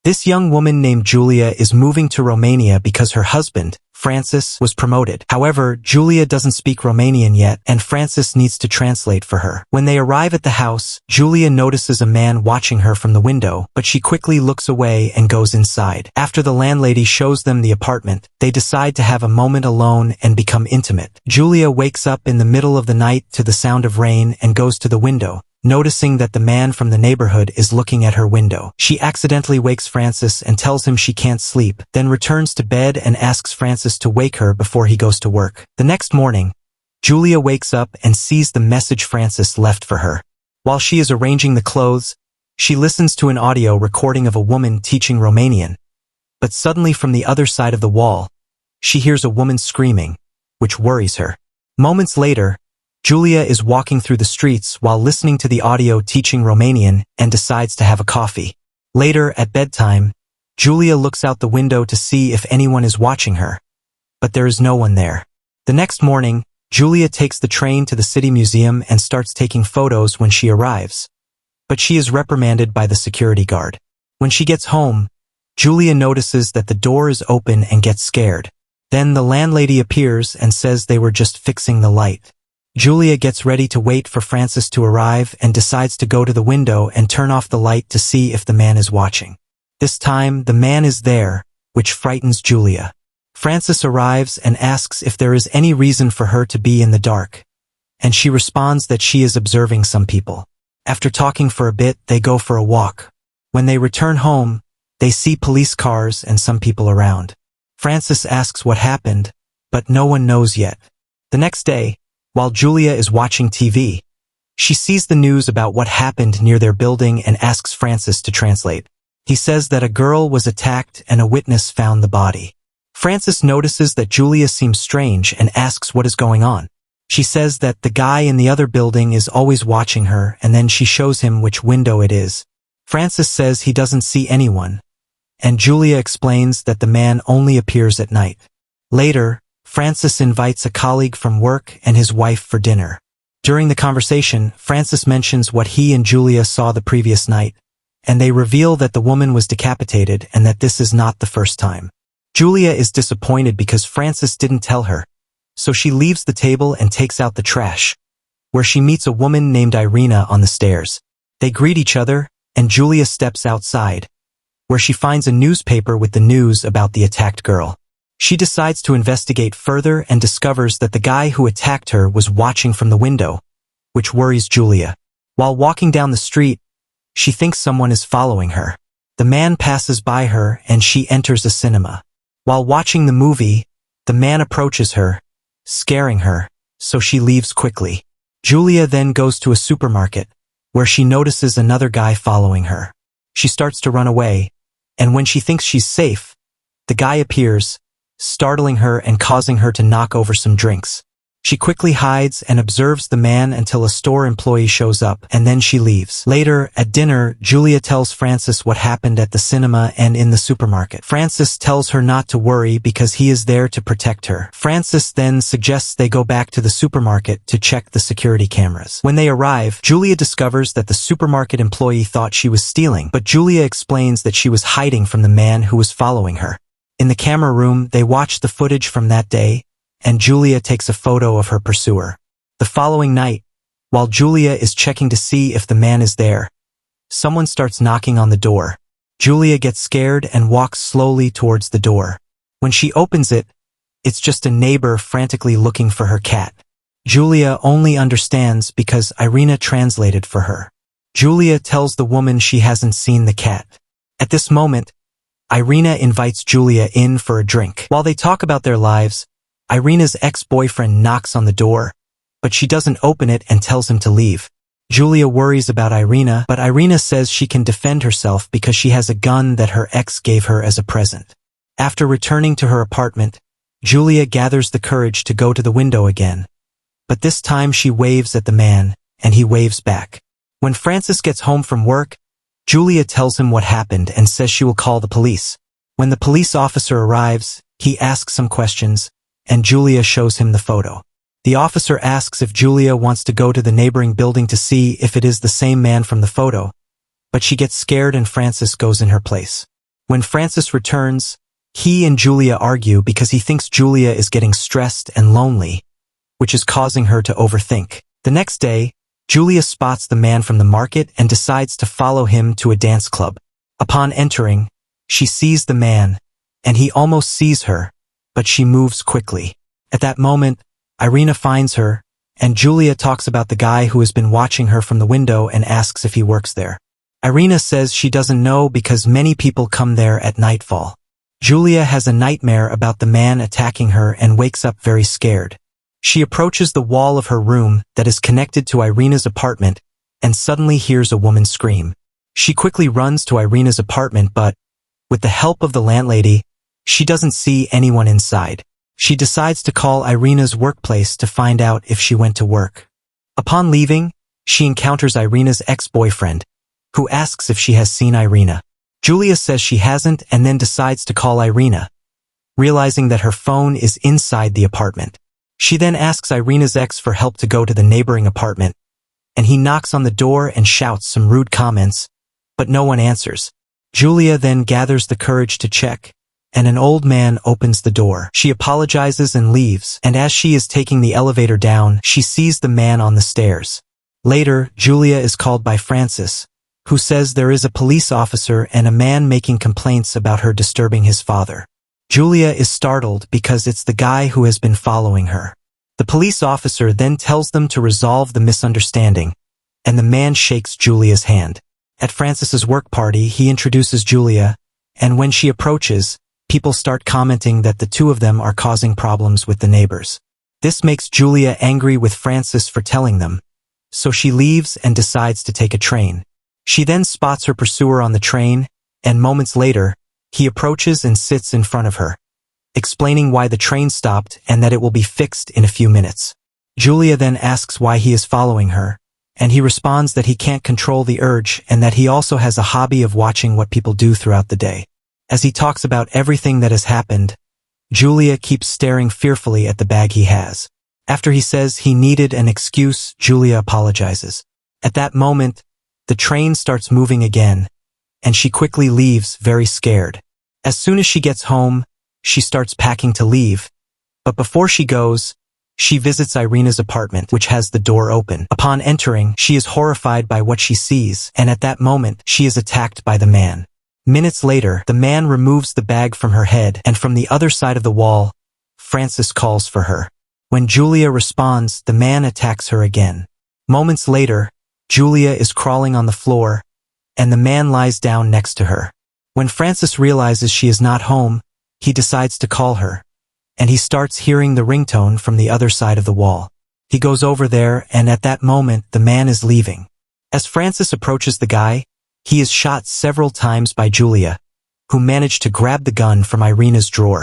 This young woman named Julia is moving to Romania because her husband, Francis, was promoted. However, Julia doesn't speak Romanian yet, and Francis needs to translate for her. When they arrive at the house, Julia notices a man watching her from the window, but she quickly looks away and goes inside. After the landlady shows them the apartment, they decide to have a moment alone and become intimate. Julia wakes up in the middle of the night to the sound of rain and goes to the window, noticing that the man from the neighborhood is looking at her window. She accidentally wakes Francis and tells him she can't sleep, then returns to bed and asks Francis to wake her before he goes to work. The next morning, Julia wakes up and sees the message Francis left for her. While she is arranging the clothes, she listens to an audio recording of a woman teaching Romanian. But suddenly from the other side of the wall, she hears a woman screaming, which worries her. Moments later, Julia is walking through the streets while listening to the audio teaching Romanian and decides to have a coffee. Later, at bedtime, Julia looks out the window to see if anyone is watching her, but there is no one there. The next morning, Julia takes the train to the city museum and starts taking photos when she arrives, but she is reprimanded by the security guard. When she gets home, Julia notices that the door is open and gets scared. Then the landlady appears and says they were just fixing the light. Julia gets ready to wait for Francis to arrive and decides to go to the window and turn off the light to see if the man is watching. This time, the man is there, which frightens Julia. Francis arrives and asks if there is any reason for her to be in the dark, and she responds that she is observing some people. After talking for a bit, they go for a walk. When they return home, they see police cars and some people around. Francis asks what happened, but no one knows yet. The next day, while Julia is watching TV, she sees the news about what happened near their building and asks Francis to translate. He says that a girl was attacked and a witness found the body. Francis notices that Julia seems strange and asks what is going on. She says that the guy in the other building is always watching her, and then she shows him which window it is. Francis says he doesn't see anyone, and Julia explains that the man only appears at night. Later, Francis invites a colleague from work and his wife for dinner. During the conversation, Francis mentions what he and Julia saw the previous night, and they reveal that the woman was decapitated and that this is not the first time. Julia is disappointed because Francis didn't tell her, so she leaves the table and takes out the trash, where she meets a woman named Irina on the stairs. They greet each other, and Julia steps outside, where she finds a newspaper with the news about the attacked girl. She decides to investigate further and discovers that the guy who attacked her was watching from the window, which worries Julia. While walking down the street, she thinks someone is following her. The man passes by her and she enters a cinema. While watching the movie, the man approaches her, scaring her, so she leaves quickly. Julia then goes to a supermarket, where she notices another guy following her. She starts to run away, and when she thinks she's safe, the guy appears, startling her and causing her to knock over some drinks. She quickly hides and observes the man until a store employee shows up, and then she leaves. Later, at dinner, Julia tells Francis what happened at the cinema and in the supermarket. Francis tells her not to worry because he is there to protect her. Francis then suggests they go back to the supermarket to check the security cameras. When they arrive, Julia discovers that the supermarket employee thought she was stealing, but Julia explains that she was hiding from the man who was following her. In the camera room, they watch the footage from that day, and Julia takes a photo of her pursuer. The following night, while Julia is checking to see if the man is there, someone starts knocking on the door. Julia gets scared and walks slowly towards the door. When she opens it, it's just a neighbor frantically looking for her cat. Julia only understands because Irina translated for her. Julia tells the woman she hasn't seen the cat. At this moment, Irina invites Julia in for a drink. While they talk about their lives, Irina's ex-boyfriend knocks on the door, but she doesn't open it and tells him to leave. Julia worries about Irina, but Irina says she can defend herself because she has a gun that her ex gave her as a present. After returning to her apartment, Julia gathers the courage to go to the window again, but this time she waves at the man, and he waves back. When Francis gets home from work, Julia tells him what happened and says she will call the police. When the police officer arrives, he asks some questions, and Julia shows him the photo. The officer asks if Julia wants to go to the neighboring building to see if it is the same man from the photo, but she gets scared and Francis goes in her place. When Francis returns, he and Julia argue because he thinks Julia is getting stressed and lonely, which is causing her to overthink. The next day, Julia spots the man from the market and decides to follow him to a dance club. Upon entering, she sees the man, and he almost sees her, but she moves quickly. At that moment, Irina finds her, and Julia talks about the guy who has been watching her from the window and asks if he works there. Irina says she doesn't know because many people come there at nightfall. Julia has a nightmare about the man attacking her and wakes up very scared. She approaches the wall of her room that is connected to Irina's apartment and suddenly hears a woman scream. She quickly runs to Irina's apartment, but, with the help of the landlady, she doesn't see anyone inside. She decides to call Irina's workplace to find out if she went to work. Upon leaving, she encounters Irina's ex-boyfriend, who asks if she has seen Irina. Julia says she hasn't and then decides to call Irina, realizing that her phone is inside the apartment. She then asks Irina's ex for help to go to the neighboring apartment, and he knocks on the door and shouts some rude comments, but no one answers. Julia then gathers the courage to check, and an old man opens the door. She apologizes and leaves, and as she is taking the elevator down, she sees the man on the stairs. Later, Julia is called by Francis, who says there is a police officer and a man making complaints about her disturbing his father. Julia is startled because it's the guy who has been following her. The police officer then tells them to resolve the misunderstanding, and the man shakes Julia's hand. At Francis's work party, he introduces Julia, and when she approaches, people start commenting that the two of them are causing problems with the neighbors. This makes Julia angry with Francis for telling them, so she leaves and decides to take a train. She then spots her pursuer on the train, and moments later, he approaches and sits in front of her, explaining why the train stopped and that it will be fixed in a few minutes. Julia then asks why he is following her, and he responds that he can't control the urge and that he also has a hobby of watching what people do throughout the day. As he talks about everything that has happened, Julia keeps staring fearfully at the bag he has. After he says he needed an excuse, Julia apologizes. At that moment, the train starts moving again, and she quickly leaves, very scared. As soon as she gets home, she starts packing to leave, but before she goes, she visits Irina's apartment, which has the door open. Upon entering, she is horrified by what she sees, and at that moment, she is attacked by the man. Minutes later, the man removes the bag from her head, and from the other side of the wall, Francis calls for her. When Julia responds, the man attacks her again. Moments later, Julia is crawling on the floor, and the man lies down next to her. When Francis realizes she is not home, he decides to call her, and he starts hearing the ringtone from the other side of the wall. He goes over there, and at that moment, the man is leaving. As Francis approaches the guy, he is shot several times by Julia, who managed to grab the gun from Irina's drawer.